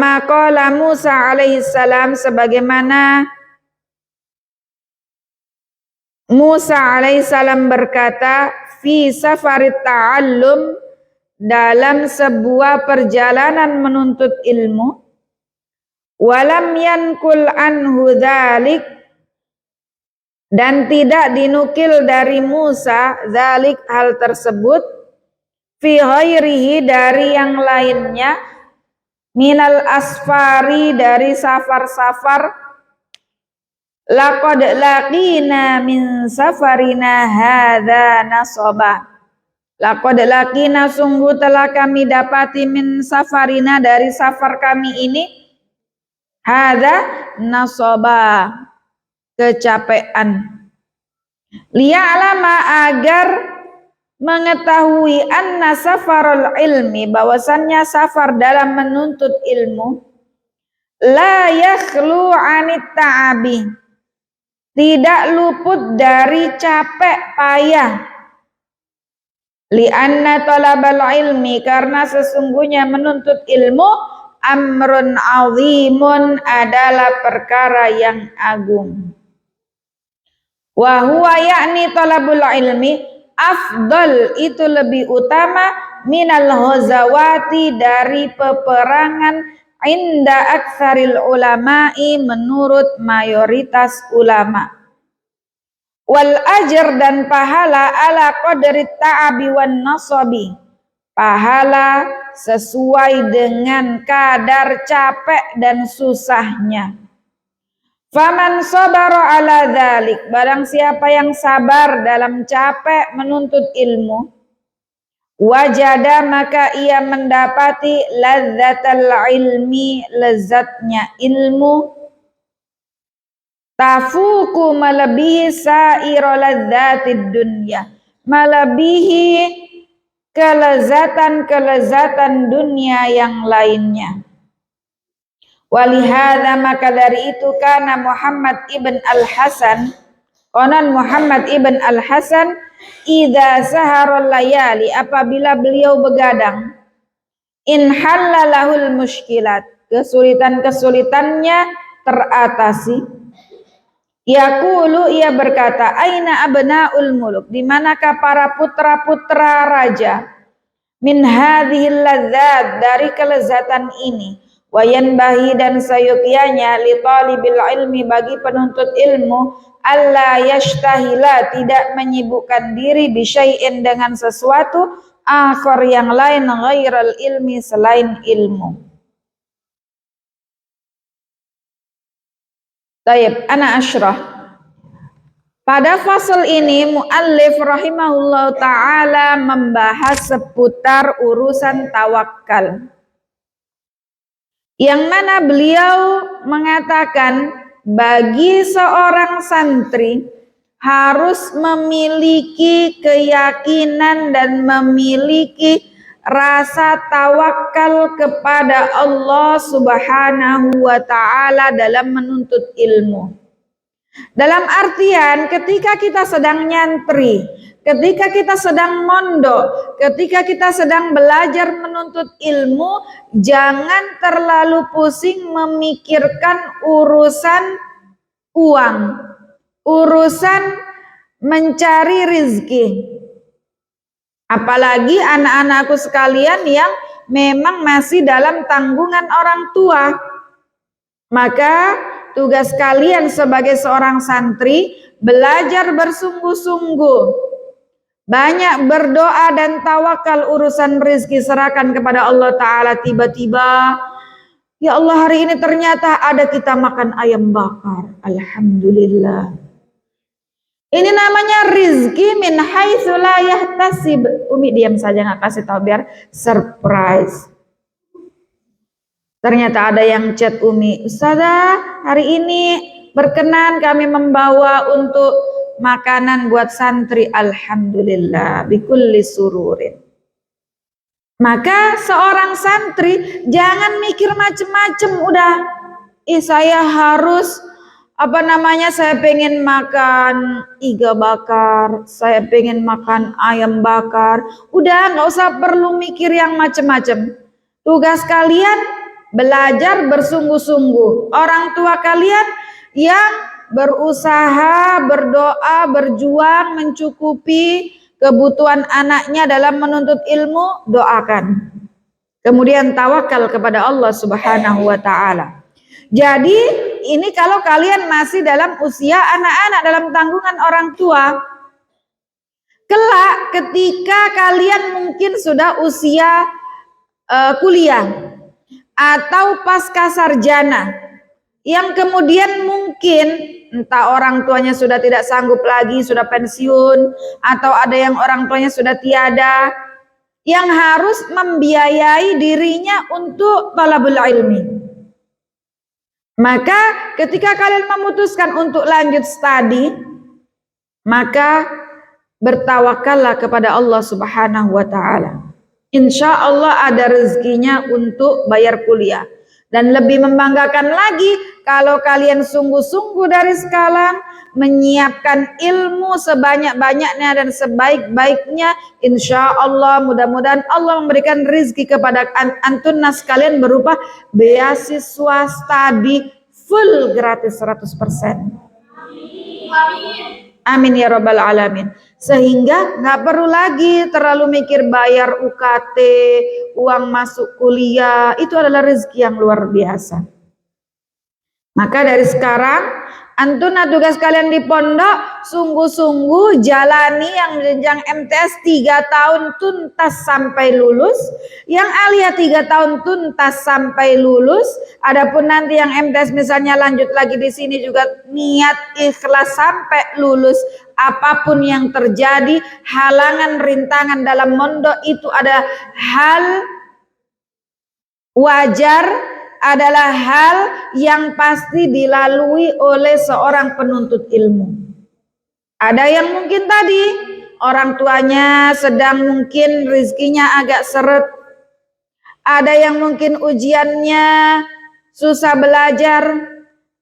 Kama qala Musa alaihi salam, sebagaimana Musa alaihissalam berkata, fi safarit ta'allum, dalam sebuah perjalanan menuntut ilmu, walam yankul anhu dzalik, dan tidak dinukil dari Musa dzalik, hal tersebut, fi ghairihi, dari yang lainnya, minal asfari, dari safar-safar, laqad laqina min safarina hadza nasaba. Laqad laqina, sungguh telah kami dapati, min safarina, dari safar kami ini, hadza nasaba, kecapean. Liya'lama, agar mengetahui, anna safarul ilmi, bahwasannya safar dalam menuntut ilmu, la yakhlu anit ta'abi, tidak luput dari capek payah. Li'anna talabal ilmi, karena sesungguhnya menuntut ilmu, amrun azimun, adalah perkara yang agung. Wa huwa, yakni talabul ilmi, afdal, itu lebih utama, minal ghazawati, dari peperangan, inda aktsaril ulama'i, menurut mayoritas ulama. Wal ajr, dan pahala, ala qadri ta'abi wan nasabi, pahala sesuai dengan kadar capek dan susahnya. Faman sabara ala dzalik, barang siapa yang sabar dalam capek menuntut ilmu, wajada, maka ia mendapati, lazzatal ilmi, lezatnya ilmu, tafuku, melebihi, saira ladzatid dunya, melebihi kelezatan-kelezatan dunia yang lainnya. Walihada, maka dari itu, kana Muhammad ibn al-Hasan, konon Muhammad ibn al-Hasan, idza saharul layali, apabila beliau begadang, in halalahul muskilat, kesulitan-kesulitannya teratasi, yaqulu, ia berkata, aina abnaul muluk, di manakah para putra-putra raja, min hadhil ladzat, dari kelezatan ini, wayan bahi, dan sayukianya, li talibil ilmi, bagi penuntut ilmu, alla yashtahila, tidak menyibukkan diri, bisyai'in, dengan sesuatu, akhar, yang lain, ghairal ilmi, selain ilmu. Taib, ana asyrah. Pada fasal ini muallif rahimahullah ta'ala membahas seputar urusan tawakal, yang mana beliau mengatakan bagi seorang santri harus memiliki keyakinan dan memiliki rasa tawakal kepada Allah Subhanahu wa ta'ala dalam menuntut ilmu. Dalam artian, ketika kita sedang nyantri, ketika kita sedang mondok, ketika kita sedang belajar menuntut ilmu, jangan terlalu pusing memikirkan urusan uang, urusan mencari rizki. Apalagi anak-anakku sekalian yang memang masih dalam tanggungan orang tua. Maka tugas kalian sebagai seorang santri, belajar bersungguh-sungguh, banyak berdoa dan tawakal, urusan rezeki serahkan kepada Allah Ta'ala. Tiba-tiba, ya Allah, hari ini ternyata ada kita makan ayam bakar, alhamdulillah. Ini namanya rizki min haitsu la yahtasib. Umi diam saja, nggak kasih tahu biar surprise. Ternyata ada yang chat Umi, Ustazah, hari ini berkenan kami membawa untuk makanan buat santri. Alhamdulillah, bikulli sururin. Maka seorang santri jangan mikir macem-macem, udah, saya harus saya pengen makan iga bakar, saya pengen makan ayam bakar. Udah, nggak usah perlu mikir yang macem-macem. Tugas kalian belajar bersungguh-sungguh. Orang tua kalian yang berusaha, berdoa, berjuang mencukupi kebutuhan anaknya dalam menuntut ilmu, doakan. Kemudian tawakal kepada Allah Subhanahu wa taala. Jadi ini kalau kalian masih dalam usia anak-anak, dalam tanggungan orang tua. Kelak ketika kalian mungkin sudah usia kuliah atau pasca sarjana, yang kemudian mungkin entah orang tuanya sudah tidak sanggup lagi, sudah pensiun, atau ada yang orang tuanya sudah tiada, yang harus membiayai dirinya untuk talabul ilmi. Maka ketika kalian memutuskan untuk lanjut studi, maka bertawakallah kepada Allah Subhanahu wa taala. Insya Allah ada rezekinya untuk bayar kuliah. Dan lebih membanggakan lagi kalau kalian sungguh-sungguh dari sekarang menyiapkan ilmu sebanyak-banyaknya dan sebaik-baiknya. Insya Allah mudah-mudahan Allah memberikan rezeki kepada antunnas kalian berupa beasiswa studi full gratis 100%. Amin ya rabbal alamin. Sehingga nggak perlu lagi terlalu mikir bayar UKT, uang masuk kuliah, itu adalah rezeki yang luar biasa. Maka dari sekarang antuna tugas kalian di pondok, sungguh-sungguh jalani yang jenjang MTS 3 tahun tuntas sampai lulus, yang alia 3 tahun tuntas sampai lulus. Adapun nanti yang MTS misalnya lanjut lagi di sini juga niat ikhlas sampai lulus. Apapun yang terjadi, halangan rintangan dalam mondok itu ada hal wajar, adalah hal yang pasti dilalui oleh seorang penuntut ilmu. Ada yang mungkin tadi orang tuanya sedang mungkin rezekinya agak seret, ada yang mungkin ujiannya susah belajar,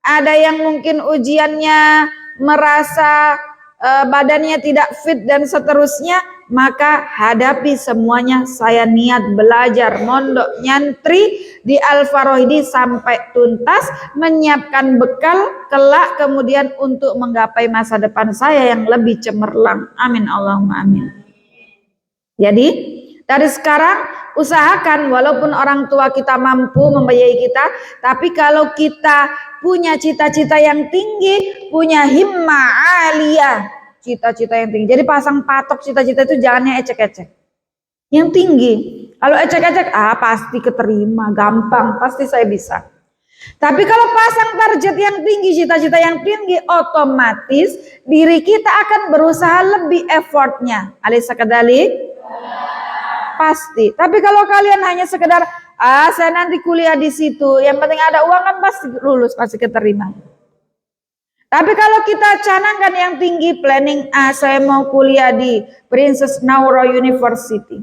ada yang mungkin ujiannya merasa badannya tidak fit dan seterusnya. Maka hadapi semuanya. Saya niat belajar mondok nyantri di Al-Faroidi sampai tuntas, menyiapkan bekal kelak kemudian untuk menggapai masa depan saya yang lebih cemerlang. Amin Allahumma amin. Jadi dari sekarang usahakan, walaupun orang tua kita mampu membiayai kita, tapi kalau kita punya cita-cita yang tinggi, punya himmah aliyah, cita-cita yang tinggi. Jadi pasang patok cita-cita itu jangan yang ecek-ecek, yang tinggi. Kalau ecek-ecek, pasti keterima, gampang, pasti saya bisa. Tapi kalau pasang target yang tinggi, cita-cita yang tinggi, otomatis diri kita akan berusaha lebih effortnya. Alaysa kadzalik? Pasti. Tapi kalau kalian hanya sekedar saya nanti kuliah di situ, yang penting ada uang, kan pasti lulus, pasti keterima. Tapi kalau kita canangkan yang tinggi, planning saya mau kuliah di Princess Naura University,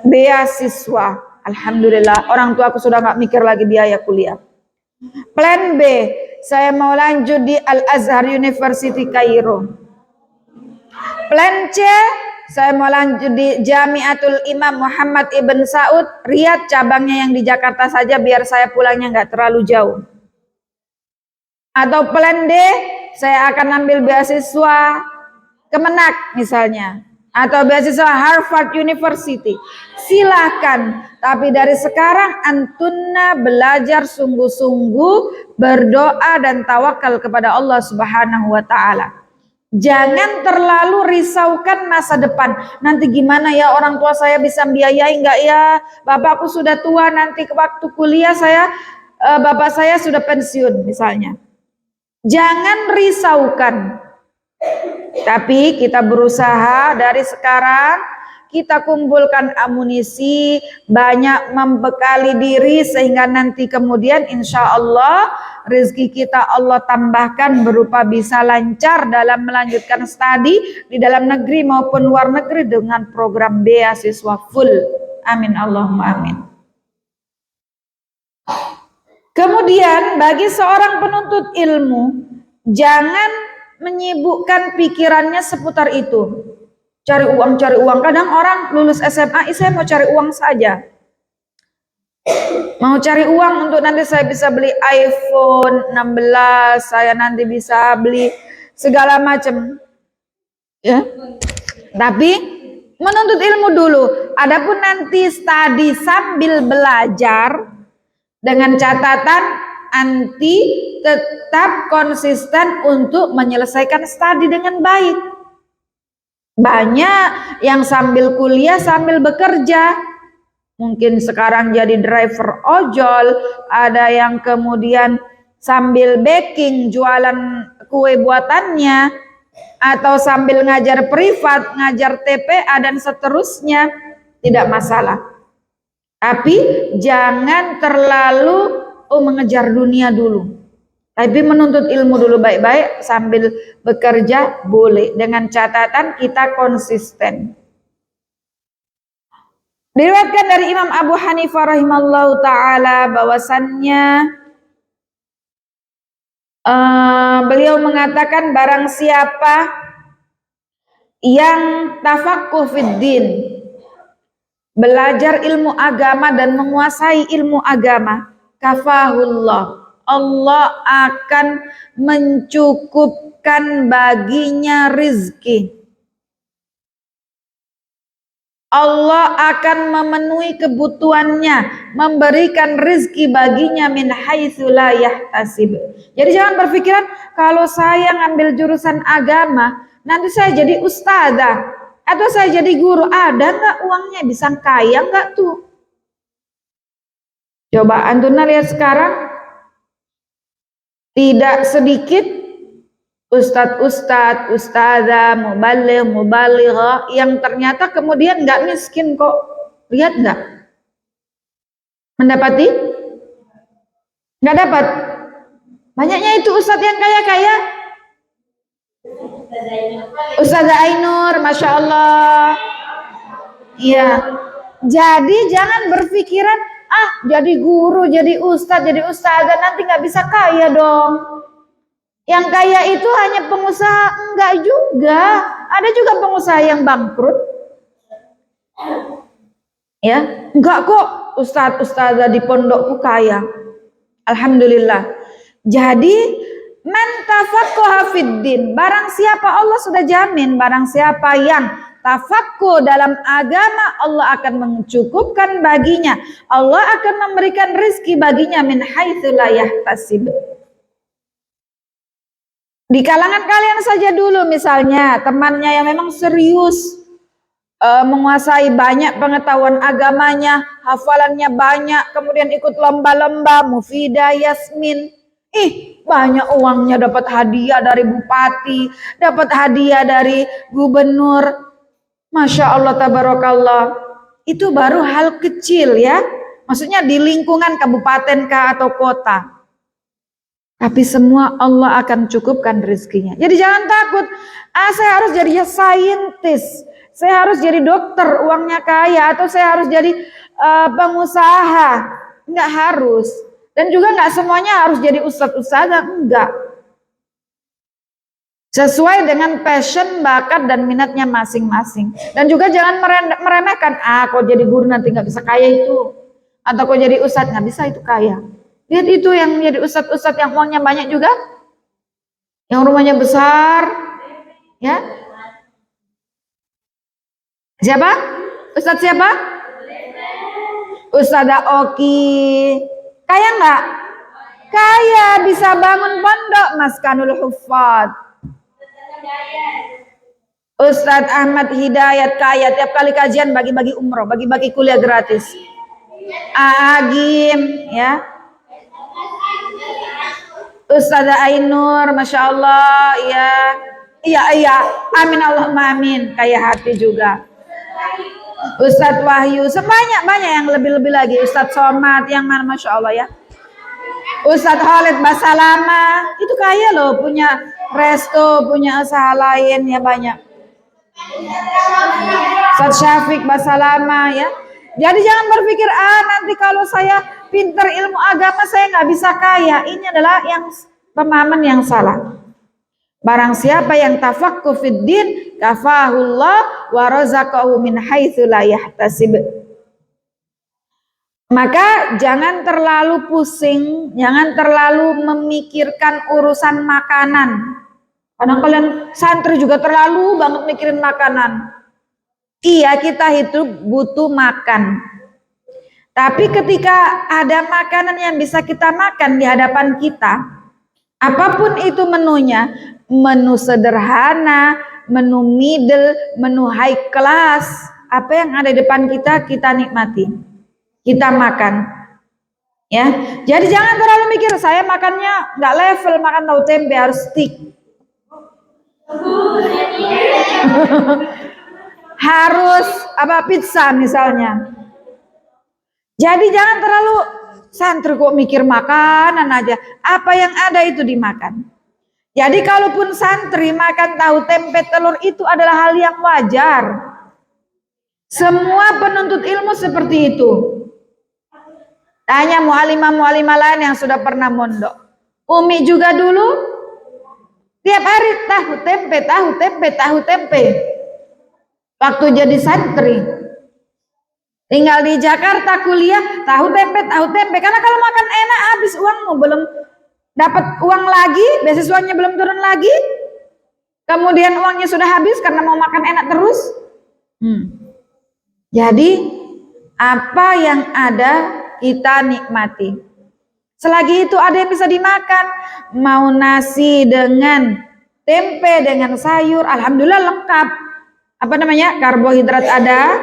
beasiswa, alhamdulillah, orang tua aku sudah nggak mikir lagi biaya kuliah. Plan B, saya mau lanjut di Al Azhar University Kairo. Plan C, saya mau lanjut di Jamiatul Imam Muhammad Ibn Saud Riyadh, cabangnya yang di Jakarta saja biar saya pulangnya nggak terlalu jauh. Atau plan D, saya akan ambil beasiswa Kemenak misalnya, atau beasiswa Harvard University. Silahkan, tapi dari sekarang antunna belajar sungguh-sungguh, berdoa dan tawakal kepada Allah Subhanahu wa taala. Jangan terlalu risaukan masa depan. Nanti gimana ya, orang tua saya bisa biayai enggak ya? Bapakku sudah tua, nanti ke waktu kuliah bapak saya sudah pensiun misalnya. Jangan risaukan. Tapi kita berusaha dari sekarang, kita kumpulkan amunisi, banyak membekali diri sehingga nanti kemudian insya Allah rezeki kita Allah tambahkan berupa bisa lancar dalam melanjutkan studi di dalam negeri maupun luar negeri dengan program beasiswa full. Amin Allahumma amin. Kemudian bagi seorang penuntut ilmu, jangan menyibukkan pikirannya seputar itu. Cari uang. Kadang orang lulus SMA, saya mau cari uang saja. Mau cari uang untuk nanti saya bisa beli iPhone 16, saya nanti bisa beli segala macam. Ya. Tapi menuntut ilmu dulu. Adapun nanti studi sambil belajar dengan catatan anti tetap konsisten untuk menyelesaikan studi dengan baik. Banyak yang sambil kuliah sambil bekerja. Mungkin sekarang jadi driver ojol, ada yang kemudian sambil baking jualan kue buatannya, atau sambil ngajar privat, ngajar TPA dan seterusnya, tidak masalah. Tapi jangan terlalu mengejar dunia dulu. Tapi menuntut ilmu dulu baik-baik sambil bekerja boleh, dengan catatan kita konsisten. Diriwayatkan dari Imam Abu Hanifah rahimallahu taala bahwasannya beliau mengatakan barang siapa yang tafaqquh fid din, belajar ilmu agama dan menguasai ilmu agama, kafahullah, Allah akan mencukupkan baginya rizki. Allah akan memenuhi kebutuhannya, memberikan rizki baginya min haitsu la yahtasib. Jadi jangan berpikiran kalau saya ngambil jurusan agama, nanti saya jadi ustazah atau saya jadi guru, ada nggak uangnya, bisa kaya nggak tuh? Coba antuna lihat sekarang, tidak sedikit ustadz, ustazah, mubaligh yang ternyata kemudian nggak miskin kok. Lihat nggak? Mendapati? Nggak dapat. Banyaknya itu ustadz yang kaya-kaya. Ustazah Ainur, masya Allah. Iya. Jadi jangan berpikiran jadi guru, jadi ustadz, jadi ustazah nanti nggak bisa kaya dong. Yang kaya itu hanya pengusaha, enggak juga. Ada juga pengusaha yang bangkrut. Ya, enggak kok ustadz-ustazah di pondokku kaya. Alhamdulillah. Jadi man tafaqquha fiddin, barang siapa, Allah sudah jamin, barang siapa yang tafaqquh dalam agama, Allah akan mencukupkan baginya. Allah akan memberikan rezeki baginya min haitsu la yahtasib. Di kalangan kalian saja dulu, misalnya temannya yang memang serius menguasai banyak pengetahuan agamanya, hafalannya banyak, kemudian ikut lomba-lomba Mufidah, Yasmin, banyak uangnya, dapat hadiah dari bupati, dapat hadiah dari gubernur, masya Allah tabarakallah. Itu baru hal kecil ya, maksudnya di lingkungan kabupaten kah atau kota. Tapi semua Allah akan cukupkan rezekinya. Jadi jangan takut, saya harus jadi saintis, saya harus jadi dokter, uangnya kaya, atau saya harus jadi pengusaha. Enggak harus. Dan juga enggak semuanya harus jadi ustadz-ustadzah, enggak. Sesuai dengan passion, bakat, dan minatnya masing-masing. Dan juga jangan meremehkan, kok jadi guru nanti enggak bisa kaya itu. Atau kok jadi ustadz, enggak bisa itu kaya. Lihat itu yang jadi ustadz-ustadz yang uangnya banyak juga, yang rumahnya besar, ya. Siapa? Ustadz siapa? Ustadzah Oki. Kaya nggak? Kaya, bisa bangun pondok Maskanul Huffaz. Ustadz Ahmad Hidayat kaya, tiap kali kajian bagi-bagi umroh, bagi-bagi kuliah gratis. Agim, ya. Ustazah Ainur, masya Allah, ya, iya, amin Allahumma amin, kaya hati juga. Ustadz Wahyu, sebanyak-banyak yang lebih-lebih lagi. Ustadz Somad, yang mana masya Allah ya. Ustadz Khalid Basalama, itu kaya loh, punya resto, punya usaha lain ya banyak. Ustadz Syafiq Basalama ya. Jadi jangan berpikir nanti kalau saya pinter ilmu agama saya nggak bisa kaya. Ini adalah yang pemahaman yang salah. Barang siapa yang tafaqquh fid din, kafahullah wa razaqahu min haitsu la yahtasib. Maka jangan terlalu pusing, jangan terlalu memikirkan urusan makanan. Kadang kalian santri juga terlalu banget mikirin makanan. Iya, kita hidup butuh makan. Tapi ketika ada makanan yang bisa kita makan di hadapan kita, apapun itu menunya, menu sederhana, menu middle, menu high class, apa yang ada di depan kita, kita nikmati, kita makan. Ya, jadi jangan terlalu mikir saya makannya nggak level, makan tahu tempe harus stick. Harus apa pizza misalnya. Jadi jangan terlalu santri kok mikir makanan aja. Apa yang ada itu dimakan. Jadi kalaupun santri makan tahu tempe telur itu adalah hal yang wajar. Semua penuntut ilmu seperti itu. Tanya mu'alimah lain yang sudah pernah mondok. Umi juga dulu tiap hari tahu tempe. Waktu jadi santri. Tinggal di Jakarta kuliah, tahu tempe. Karena kalau makan enak habis uangmu, belum dapat uang lagi, beasiswanya belum turun lagi. Kemudian uangnya sudah habis karena mau makan enak terus. Jadi apa yang ada kita nikmati. Selagi itu ada yang bisa dimakan, mau nasi dengan tempe dengan sayur, alhamdulillah lengkap. Apa namanya? Karbohidrat ada,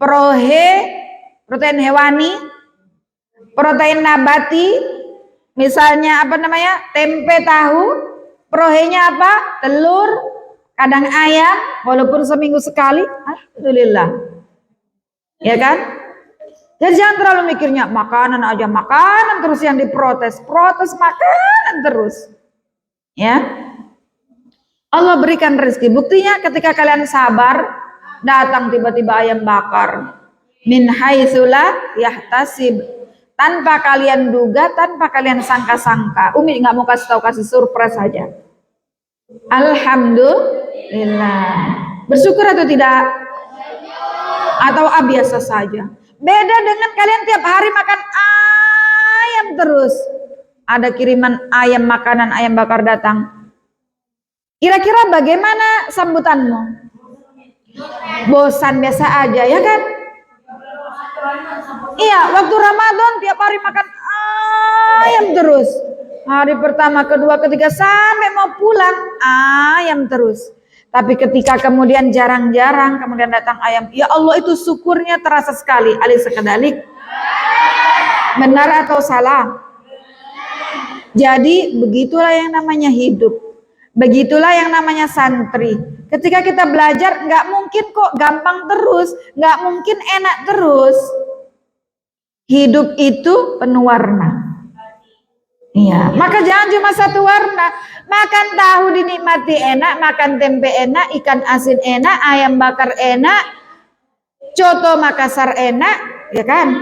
protein hewani, protein nabati, misalnya apa namanya? Tempe tahu, prohenya apa? Telur, kadang ayam, walaupun seminggu sekali, alhamdulillah. Ya kan? Jadi jangan terlalu mikirnya makanan aja, makanan terus yang diprotes makanan terus. Ya. Allah berikan rezeki. Buktinya ketika kalian sabar, datang tiba-tiba ayam bakar. Min haitsu la yahtasib. Tanpa kalian duga, tanpa kalian sangka-sangka. Umi nggak mau kasih surprise saja. Alhamdulillah. Bersyukur atau tidak? Atau biasa saja? Beda dengan kalian tiap hari makan ayam terus. Ada kiriman ayam, makanan ayam bakar datang. Kira-kira bagaimana sambutanmu? Bosan biasa aja ya kan? Iya, waktu Ramadan tiap hari makan ayam terus. Hari pertama, kedua, ketiga sampai mau pulang ayam terus. Tapi ketika kemudian jarang-jarang kemudian datang ayam, ya Allah itu syukurnya terasa sekali. Alisa kedalik. Benar atau salah? Jadi begitulah yang namanya hidup. Begitulah yang namanya santri. Ketika kita belajar nggak mungkin kok gampang terus, nggak mungkin enak terus. Hidup itu penuh warna. Iya, maka jangan cuma satu warna. Makan tahu dinikmati enak, makan tempe enak, ikan asin enak, ayam bakar enak, coto Makassar enak, ya kan?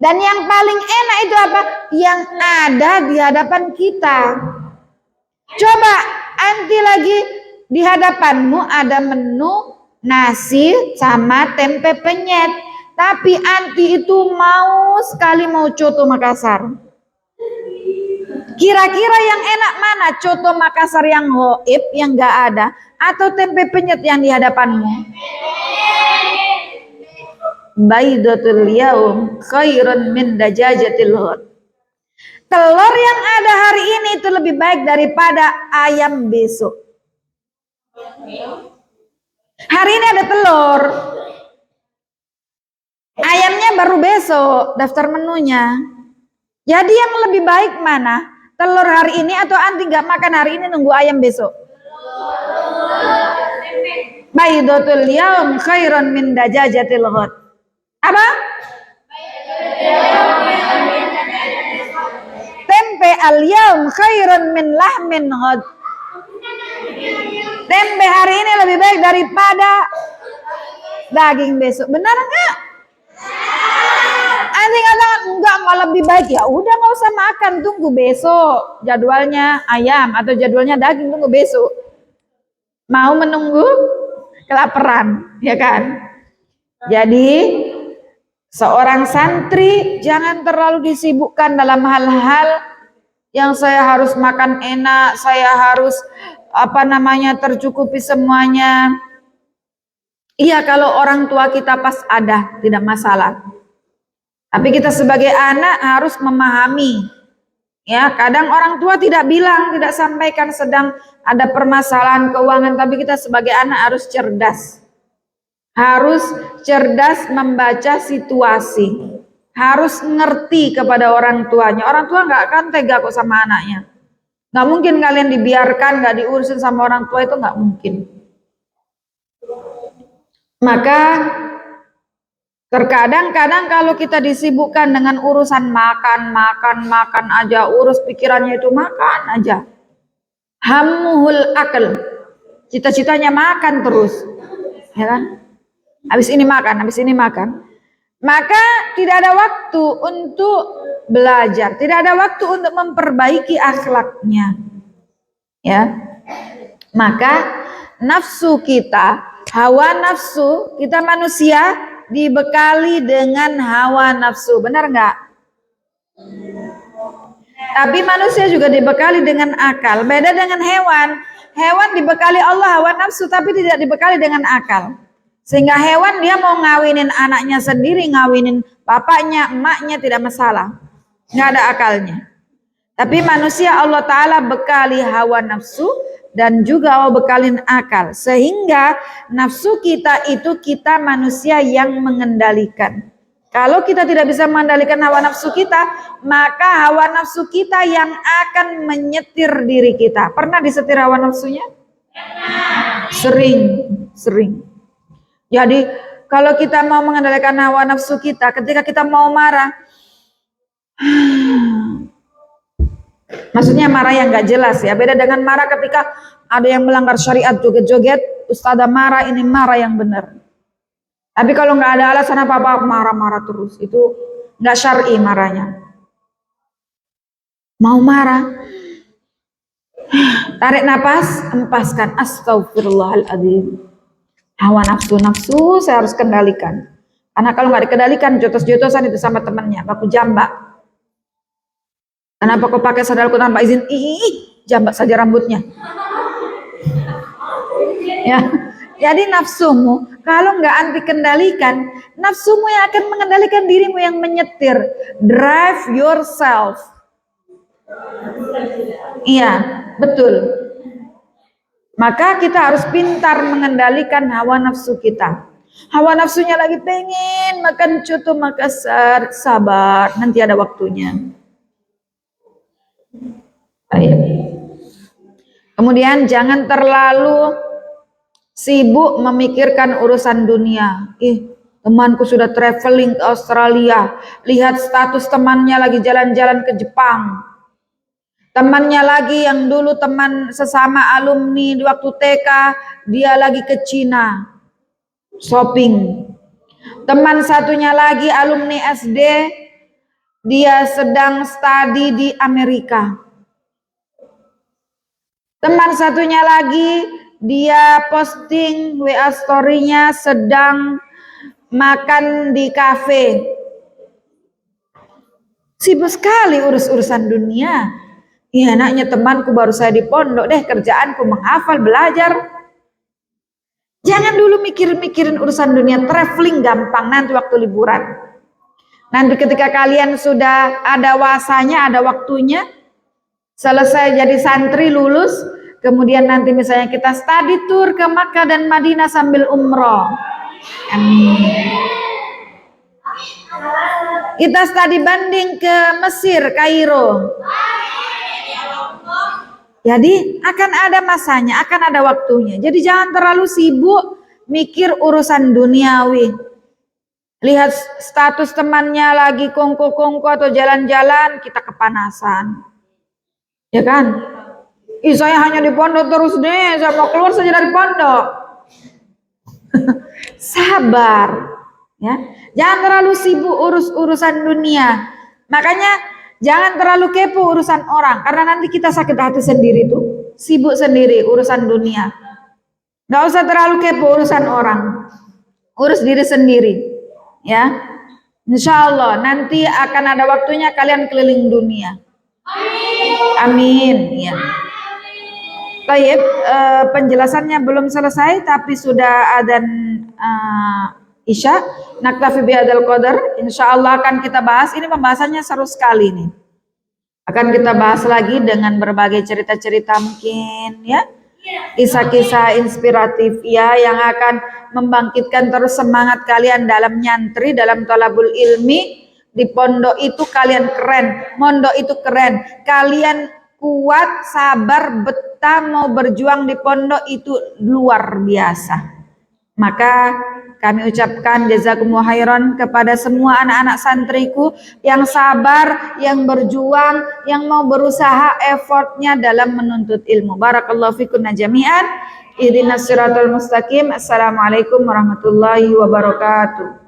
Dan yang paling enak itu apa? Yang ada di hadapan kita. Coba anti lagi di hadapanmu ada menu nasi sama tempe penyet, tapi anti itu mau sekali mau coto Makassar. Kira-kira yang enak mana? Coto Makassar yang hoib, yang gak ada, atau tempe penyet yang di hadapanmu? Baidatul yaum khairun min dajajatil hud. Telur yang ada hari ini itu lebih baik daripada ayam besok. Hari ini ada telur, ayamnya baru besok daftar menunya. Jadi yang lebih baik mana? Telur hari ini atau anti nggak makan hari ini nunggu ayam besok? Baidatul yaum khairun min dajajatil hud. Apa? Tempe al-yaum khairun min lahmin hud. Tempe hari ini lebih baik daripada daging besok. Benar enggak? Nanti katakan enggak lebih baik, ya udah nggak usah makan, tunggu besok jadwalnya ayam atau jadwalnya daging, tunggu besok. Mau menunggu kelaparan, ya kan? Jadi Seorang santri jangan terlalu disibukkan dalam hal-hal yang saya harus makan enak, saya harus tercukupi semuanya. Iya, kalau orang tua kita pas ada, tidak masalah. Tapi kita sebagai anak harus memahami. Ya, kadang orang tua tidak bilang, tidak sampaikan sedang ada permasalahan keuangan, tapi kita sebagai anak harus cerdas. Harus cerdas membaca situasi. Harus ngerti kepada orang tuanya. Orang tua nggak akan tega kok sama anaknya. Nggak mungkin kalian dibiarkan, nggak diurusin sama orang tua, itu nggak mungkin. Maka terkadang-kadang kalau kita disibukkan dengan urusan makan aja, urus pikirannya itu makan aja. Hammuhul akal. Cita-citanya makan terus. Ya kan? Habis ini makan. Maka tidak ada waktu untuk belajar, tidak ada waktu untuk memperbaiki akhlaknya. Ya. Maka nafsu kita, hawa nafsu, kita manusia dibekali dengan hawa nafsu, benar nggak? Tapi manusia juga dibekali dengan akal. Beda dengan hewan. Hewan dibekali Allah hawa nafsu, tapi tidak dibekali dengan akal. Sehingga hewan dia mau ngawinin anaknya sendiri, ngawinin bapaknya, emaknya, tidak masalah. Nggak ada akalnya. Tapi manusia Allah Ta'ala bekali hawa nafsu dan juga Allah bekalin akal. Sehingga nafsu kita itu kita manusia yang mengendalikan. Kalau kita tidak bisa mengendalikan hawa nafsu kita, maka hawa nafsu kita yang akan menyetir diri kita. Pernah disetir hawa nafsunya? Sering. Jadi kalau kita mau mengendalikan hawa nafsu kita, ketika kita mau marah, maksudnya marah yang gak jelas ya, beda dengan marah ketika ada yang melanggar syariat, joget-joget, ustadzah marah, ini marah yang benar. Tapi kalau nggak ada alasan apa-apa, marah-marah terus, itu nggak syar'i marahnya. Mau marah, tarik nafas, empaskan, astagfirullahaladzim. Hawa nafsu saya harus kendalikan. Karena kalau nggak dikendalikan, jotos-jotosan itu sama temannya, baku jambak. Kenapa kau pakai sandalku tanpa izin? Jambak saja rambutnya. Ya, jadi nafsumu kalau nggak anti kendalikan, nafsumu yang akan mengendalikan dirimu, yang menyetir. Drive yourself. Iya, betul. Maka kita harus pintar mengendalikan hawa nafsu kita. Hawa nafsunya lagi pengen makan coto Makassar, sabar, nanti ada waktunya. Ayo. Kemudian jangan terlalu sibuk memikirkan urusan dunia. Temanku sudah traveling ke Australia, lihat status temannya lagi jalan-jalan ke Jepang. Temannya lagi yang dulu teman sesama alumni di waktu TK, dia lagi ke Cina shopping. Teman satunya lagi alumni SD, dia sedang studi di Amerika. Teman satunya lagi, dia posting WA story-nya sedang makan di kafe. Sibuk sekali urus-urusan dunia. Iya, anaknya temanku baru saya di pondok deh, kerjaanku menghafal, belajar. Jangan dulu mikirin urusan dunia, traveling gampang nanti waktu liburan. Nanti ketika kalian sudah ada wasanya, ada waktunya, selesai jadi santri, lulus, kemudian nanti misalnya kita study tour ke Makkah dan Madinah sambil umroh. Amin. Kita study banding ke Mesir, Kairo. Jadi akan ada masanya, akan ada waktunya. Jadi jangan terlalu sibuk mikir urusan duniawi. Lihat status temannya lagi kongko-kongko atau jalan-jalan, kita kepanasan. Ya kan? Saya hanya di pondok terus deh, saya mau keluar saja dari pondok. Sabar. Ya, jangan terlalu sibuk urusan dunia. Makanya jangan terlalu kepo urusan orang, karena nanti kita sakit hati sendiri tuh, sibuk sendiri urusan dunia. Gak usah terlalu kepo urusan orang, urus diri sendiri, ya. Insya Allah nanti akan ada waktunya kalian keliling dunia. Amin. Ya. Baik, penjelasannya belum selesai tapi sudah adzan Isya. Naktafi bihadzal qadar. Insyaallah akan kita bahas, ini pembahasannya seru sekali nih. Akan kita bahas lagi dengan berbagai cerita-cerita mungkin ya. Kisah-kisah inspiratif ya yang akan membangkitkan terus semangat kalian dalam nyantri, dalam thalabul ilmi. Di pondok itu kalian keren, mondok itu keren. Kalian kuat, sabar, betah mau berjuang di pondok itu luar biasa. Maka kami ucapkan jazakumullah khairan kepada semua anak-anak santriku yang sabar, yang berjuang, yang mau berusaha effortnya dalam menuntut ilmu. Barakallahu fikunna jami'an. Ihdinas siratal mustaqim. Assalamualaikum warahmatullahi wabarakatuh.